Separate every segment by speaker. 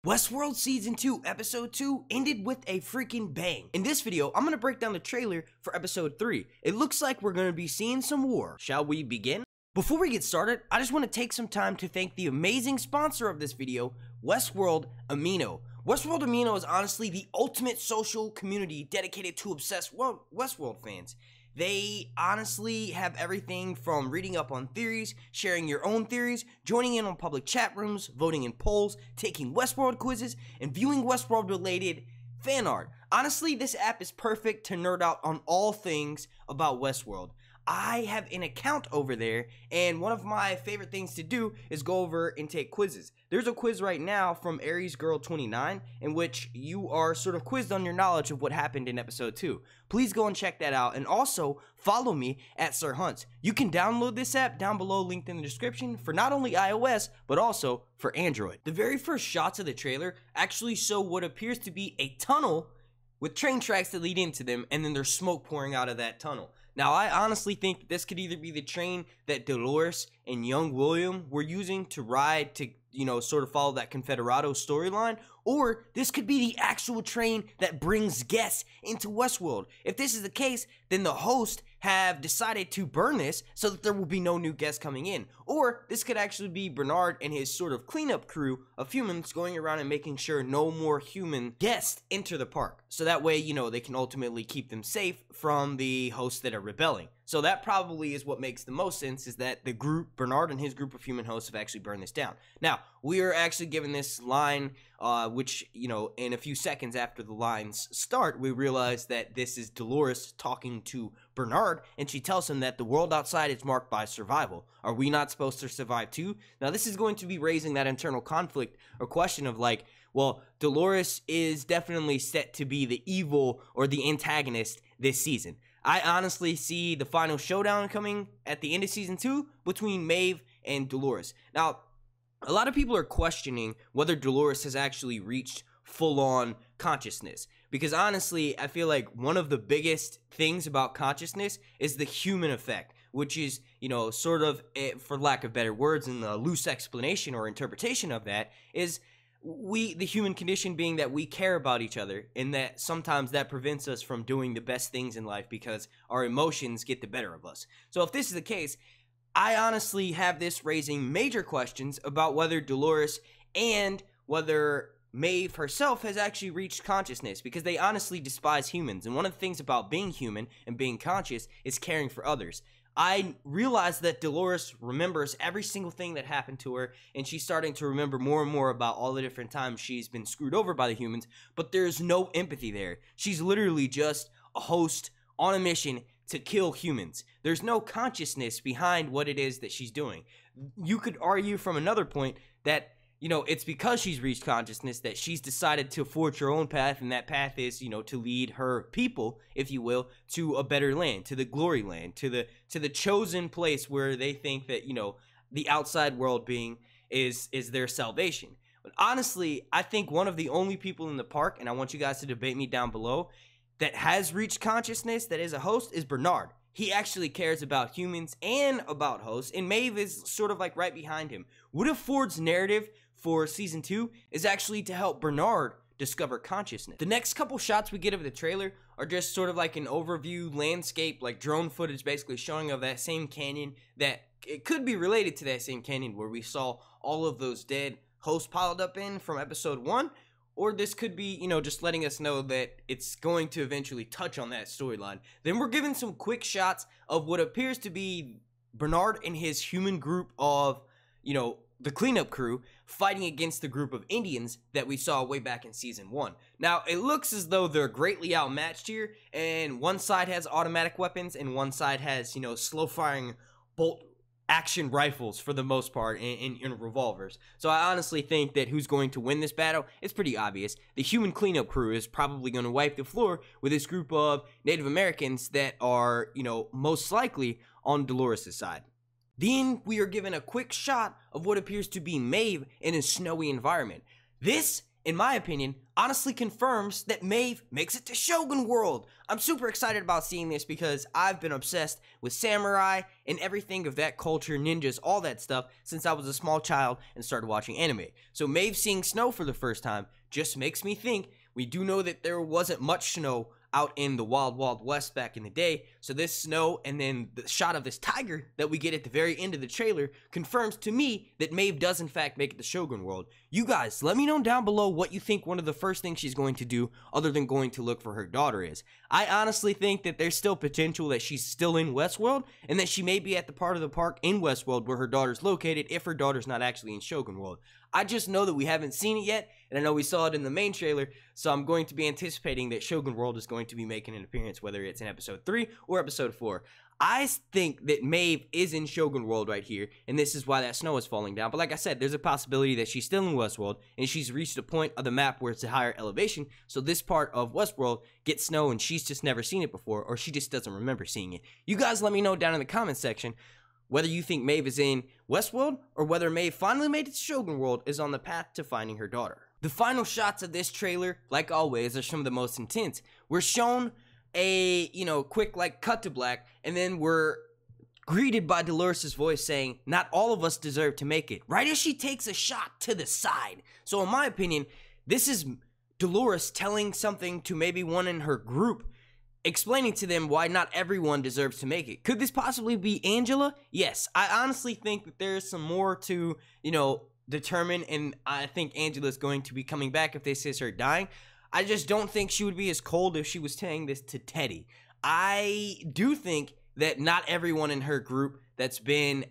Speaker 1: Westworld Season 2, Episode 2 ended with a freaking bang. In this video, I'm going to break down the trailer for Episode 3. It looks like we're going to be seeing some war. Shall we begin? Before we get started, I just want to take some time to thank the amazing sponsor of this video, Westworld Amino. Westworld Amino is honestly the ultimate social community dedicated to obsessed Westworld fans. They honestly have everything from reading up on theories, sharing your own theories, joining in on public chat rooms, voting in polls, taking Westworld quizzes, and viewing Westworld related fan art. Honestly, this app is perfect to nerd out on all things about Westworld. I have an account over there, and one of my favorite things to do is go over and take quizzes. There's a quiz right now from Aries Girl 29 in which you are sort of quizzed on your knowledge of what happened in episode 2. Please go and check that out, and also follow me at Sir Hunts. You can download this app down below, linked in the description, for not only iOS but also for Android. The very first shots of the trailer actually show what appears to be a tunnel with train tracks that lead into them, and then there's smoke pouring out of that tunnel. Now, I honestly think that this could either be the train that Delores and young William were using to ride to, sort of follow that Confederado storyline, or this could be the actual train that brings guests into Westworld. If this is the case, then the host have decided to burn this so that there will be no new guests coming in. Or this could actually be Bernard and his sort of cleanup crew of humans going around and making sure no more human guests enter the park. So that way, they can ultimately keep them safe from the hosts that are rebelling. So that probably is what makes the most sense, is that the group, Bernard and his group of human hosts, have actually burned this down. Now, we are actually given this line, which, in a few seconds after the lines start, we realize that this is Delores talking to Bernard, and she tells him that the world outside is marked by survival. Are we not supposed to survive too? Now, this is going to be raising that internal conflict or question of like, well, Delores is definitely set to be the evil or the antagonist this season. I honestly see the final showdown coming at the end of Season 2 between Maeve and Delores. Now, a lot of people are questioning whether Delores has actually reached full-on consciousness. Because honestly, I feel like one of the biggest things about consciousness is the human effect, which is, sort of, for lack of better words, and the loose explanation or interpretation of that is the human condition being that we care about each other, and that sometimes that prevents us from doing the best things in life because our emotions get the better of us. So if this is the case, I honestly have this raising major questions about whether Delores and whether Maeve herself has actually reached consciousness, because they honestly despise humans, and one of the things about being human and being conscious is caring for others. I realize that Delores remembers every single thing that happened to her, and she's starting to remember more and more about all the different times she's been screwed over by the humans, but there's no empathy there. She's literally just a host on a mission to kill humans. There's no consciousness behind what it is that she's doing. You could argue from another point that, it's because she's reached consciousness that she's decided to forge her own path, and that path is, to lead her people, if you will, to a better land, to the glory land, to the chosen place where they think that, the outside world being is their salvation. But honestly, I think one of the only people in the park, and I want you guys to debate me down below, that has reached consciousness, that is a host, is Bernard. He actually cares about humans and about hosts, and Maeve is sort of like right behind him. What if Ford's narrative for Season 2 is actually to help Bernard discover consciousness? The next couple shots we get of the trailer are just sort of like an overview landscape, like drone footage basically showing of that same canyon, that it could be related to that same canyon where we saw all of those dead hosts piled up in from episode 1. Or this could be, just letting us know that it's going to eventually touch on that storyline. Then we're given some quick shots of what appears to be Bernard and his human group of, the cleanup crew fighting against the group of Indians that we saw way back in Season 1. Now, it looks as though they're greatly outmatched here, and one side has automatic weapons and one side has, slow-firing bolt action rifles for the most part, and revolvers. So I honestly think that who's going to win this battle is pretty obvious. The human cleanup crew is probably going to wipe the floor with this group of Native Americans that are, most likely on Delores' side. Then we are given a quick shot of what appears to be Maeve in a snowy environment. This in my opinion, honestly confirms that Maeve makes it to Shogun World. I'm super excited about seeing this because I've been obsessed with samurai and everything of that culture, ninjas, all that stuff, since I was a small child and started watching anime. So Maeve seeing snow for the first time just makes me think, we do know that there wasn't much snow out in the Wild Wild West back in the day, so this snow and then the shot of this tiger that we get at the very end of the trailer confirms to me that Maeve does in fact make it to Shogun World. You guys, let me know down below what you think one of the first things she's going to do other than going to look for her daughter is. I honestly think that there's still potential that she's still in Westworld and that she may be at the part of the park in Westworld where her daughter's located if her daughter's not actually in Shogun World. I just know that we haven't seen it yet, and I know we saw it in the main trailer, so I'm going to be anticipating that Shogun World is going to be making an appearance, whether it's in episode 3 or episode 4. I think that Maeve is in Shogun World right here, and this is why that snow is falling down. But like I said, there's a possibility that she's still in Westworld, and she's reached a point of the map where it's a higher elevation, so this part of Westworld gets snow and she's just never seen it before, or she just doesn't remember seeing it. You guys let me know down in the comment section whether you think Maeve is in Westworld, or whether Maeve finally made it to Shogun World is on the path to finding her daughter. The final shots of this trailer, like always, are some of the most intense. We're shown a, quick, cut to black, and then we're greeted by Delores' voice saying, "Not all of us deserve to make it," right as she takes a shot to the side. So in my opinion, this is Delores telling something to maybe one in her group, explaining to them why not everyone deserves to make it. Could this possibly be Angela? Yes, I honestly think that there's some more to, determine, and I think Angela's going to be coming back if this is her dying. I just don't think she would be as cold if she was saying this to Teddy. I do think that not everyone in her group that's been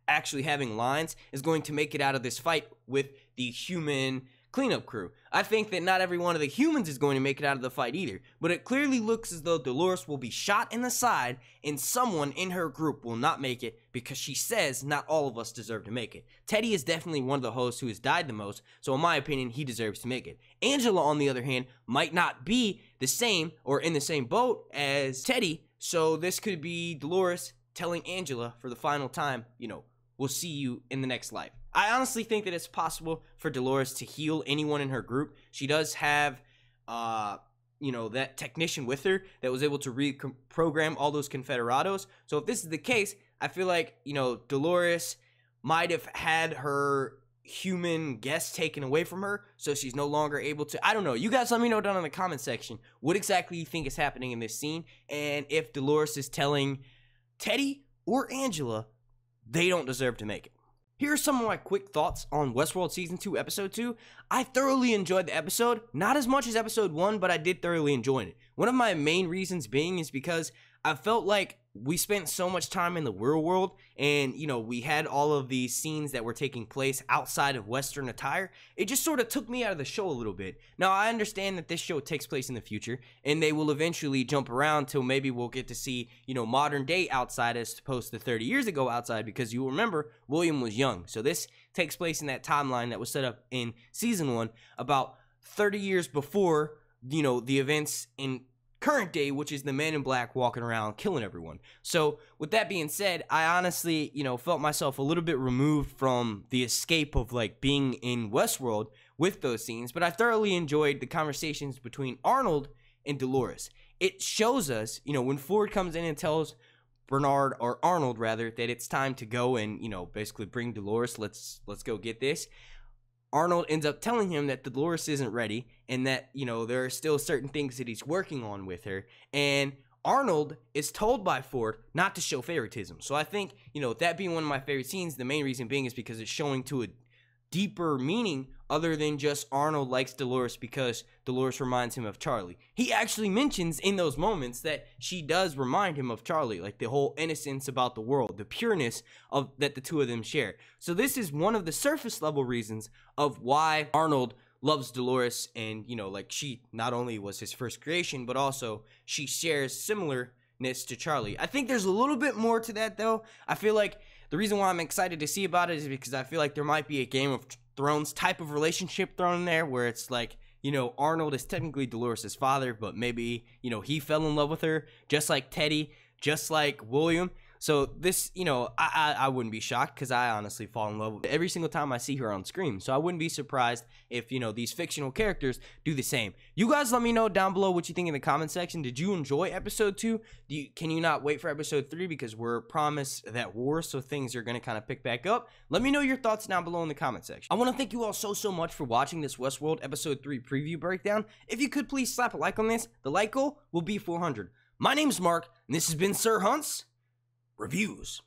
Speaker 1: actually having lines is going to make it out of this fight with the human cleanup crew. I think that not every one of the humans is going to make it out of the fight either, but it clearly looks as though Delores will be shot in the side and someone in her group will not make it because she says not all of us deserve to make it. Teddy is definitely one of the hosts who has died the most, so in my opinion, he deserves to make it. Angela, on the other hand, might not be the same or in the same boat as Teddy, so this could be Delores telling Angela for the final time, we'll see you in the next life. I honestly think that it's possible for Delores to heal anyone in her group. She does have, that technician with her that was able to reprogram all those Confederados. So if this is the case, I feel like, Delores might have had her human guest taken away from her, so she's no longer able to, I don't know. You guys let me know down in the comment section what exactly you think is happening in this scene, and if Delores is telling Teddy or Angela they don't deserve to make it. Here are some of my quick thoughts on Westworld Season 2, Episode 2. I thoroughly enjoyed the episode. Not as much as Episode 1, but I did thoroughly enjoy it. One of my main reasons being is because I felt like we spent so much time in the real world, and, we had all of these scenes that were taking place outside of Western attire. It just sort of took me out of the show a little bit. Now, I understand that this show takes place in the future, and they will eventually jump around till maybe we'll get to see, modern day outside as opposed to 30 years ago outside, because you remember, William was young. So this takes place in that timeline that was set up in Season 1, about 30 years before, the events in current day, which is the Man in Black walking around killing everyone. So with that being said, I honestly, felt myself a little bit removed from the escape of being in Westworld with those scenes, but I thoroughly enjoyed the conversations between Arnold and Delores. It shows us, when Ford comes in and tells Bernard, or Arnold rather, that it's time to go and, basically bring Delores, let's go get this. Arnold ends up telling him that Delores isn't ready, and that, there are still certain things that he's working on with her, and Arnold is told by Ford not to show favoritism. So I think, that being one of my favorite scenes, the main reason being is because it's showing to a deeper meaning other than just Arnold likes Delores because Delores reminds him of Charlie. He actually mentions in those moments that she does remind him of Charlie, like the whole innocence about the world, the pureness of that the two of them share. So this is one of the surface level reasons of why Arnold loves Delores, and she not only was his first creation, but also she shares similarness to Charlie. I think there's a little bit more to that though. I feel like the reason why I'm excited to see about it is because I feel like there might be a Game of Thrones type of relationship thrown in there where it's like, Arnold is technically Delores' father, but maybe, he fell in love with her just like Teddy, just like William. So this, you know, I wouldn't be shocked because I honestly fall in love with every single time I see her on screen. So I wouldn't be surprised if, you know, these fictional characters do the same. You guys let me know down below what you think in the comment section. Did you enjoy episode 2? Can you not wait for episode 3 because we're promised that war, so things are going to kind of pick back up? Let me know your thoughts down below in the comment section. I want to thank you all so much for watching this Westworld episode 3 preview breakdown. If you could please slap a like on this, the like goal will be 400. My name's Mark, and this has been Sir Hunt's Reviews.